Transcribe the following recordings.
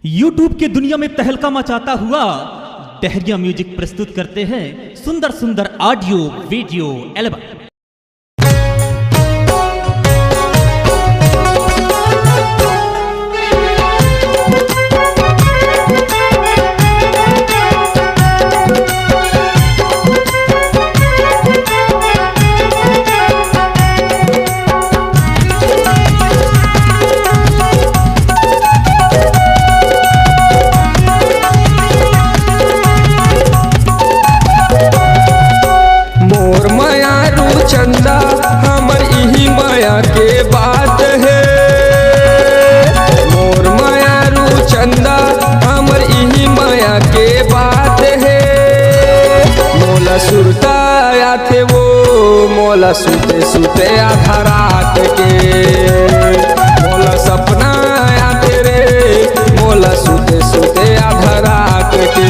YouTube के दुनिया में तहलका मचाता हुआ डहरिया म्यूजिक प्रस्तुत करते हैं सुंदर सुंदर ऑडियो वीडियो एल्बम। चंदा हमर इही माया के बात है। मोर माया रू चंदा हमर इही माया के बात है। मोला सुरता आथे वो मोला सुते सुते आधा रात के। मोला सपना आथे रे मोला सुते सुते आधा रात के।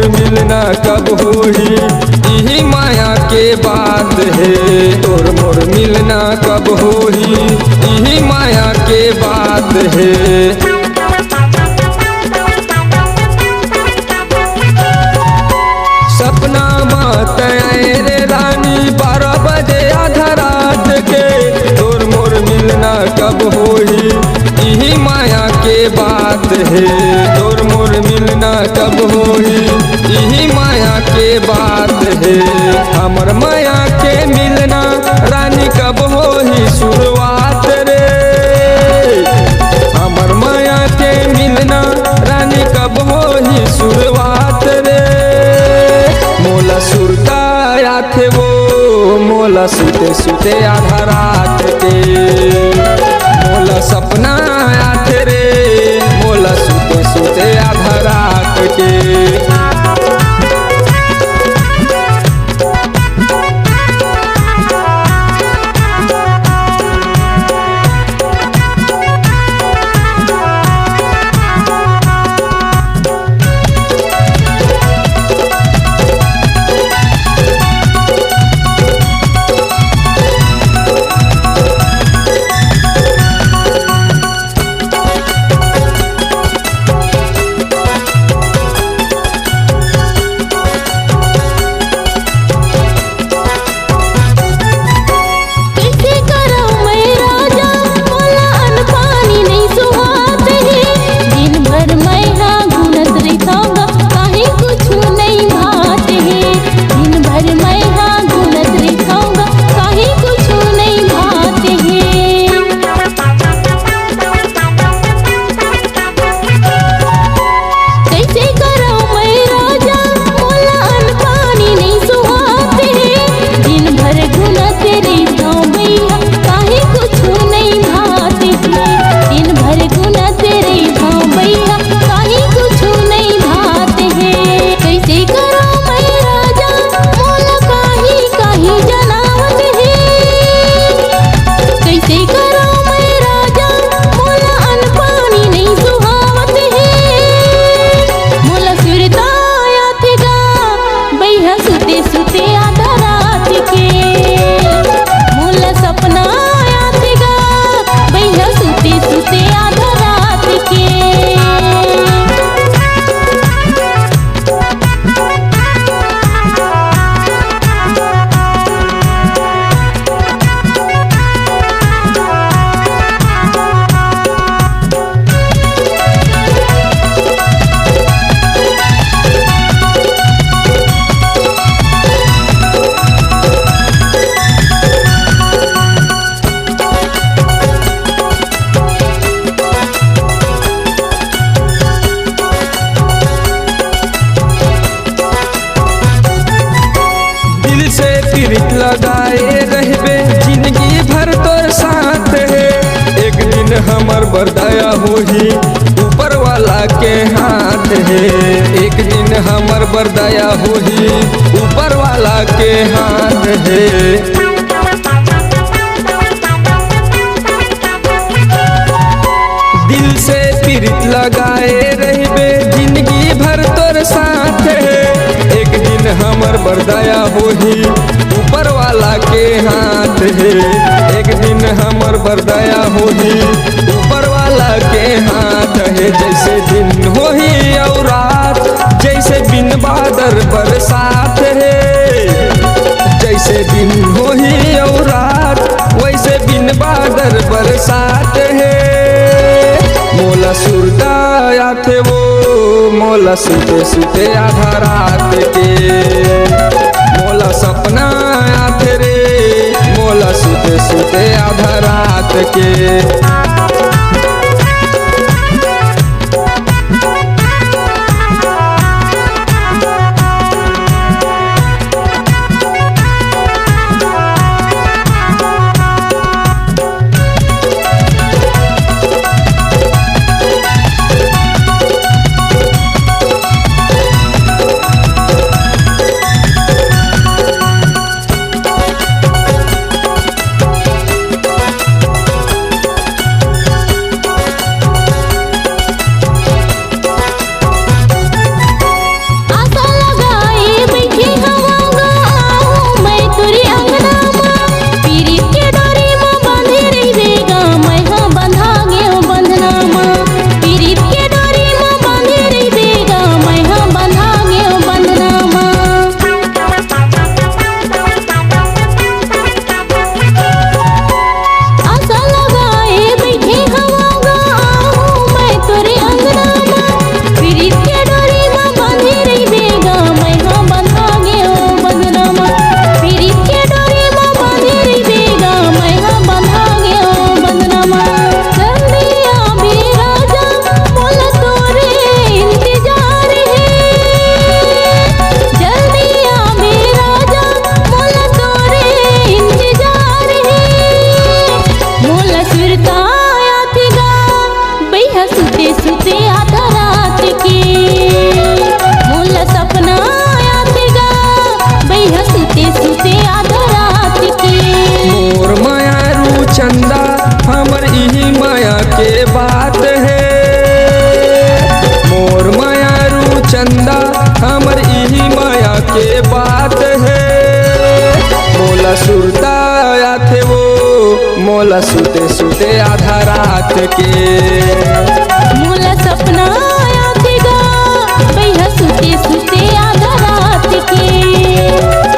मिलना कब होही यही माया के बात है। तोर मोर मिलना कब होही यही माया के बात है। सपना मत आए रे रानी 12 बजे आधा रात के। तोर मोर मिलना कब होही यही माया के बात है। तोर मोर मिलना कब होही यही माया के बात है। हमर माया के मिलना रानी कब होही शुरुआत रे। हमर माया के मिलना रानी कब होही शुरुआत रे। मोला सुरता आथे वो मोला सुते सुते आधा रात के। मोला सपना आथे रे मोला सुते सुते आधा रात के। प्रीत लगाए रहबे जिंदगी भर तोर साथ है। एक दिन हमर बरदाया होही ऊपर वाला के हाथ है। एक दिन हमर बरदाया होही ऊपर वाला के हाथ है। दिल से प्रीत लगाए रहबे जिंदगी भर तोर साथ है। एक दिन हमर बरदाया होही ऊपर वाला के हाथ है। एक दिन हमर बरदाया होही ऊपर वाला के हाथ है। जैसे दिन होही और रात जैसे बिन बादर बरसात है। जैसे दिन होही और रात वैसे बिन बादर बरसात है। मोला सुरता आथे वो मोला सुते सुते आधा रात के। मोला सपना आथे रे मोला सुते सुते आधा रात के। चंदा हमर इही माया के बात है। मोर मायारू चंदा हमर इही माया के बात है। मोला सुरता आथे वो मोला सुते सुते आधा रात के। मोला सपना आथे गा भैया सुते सुते आधा रात के।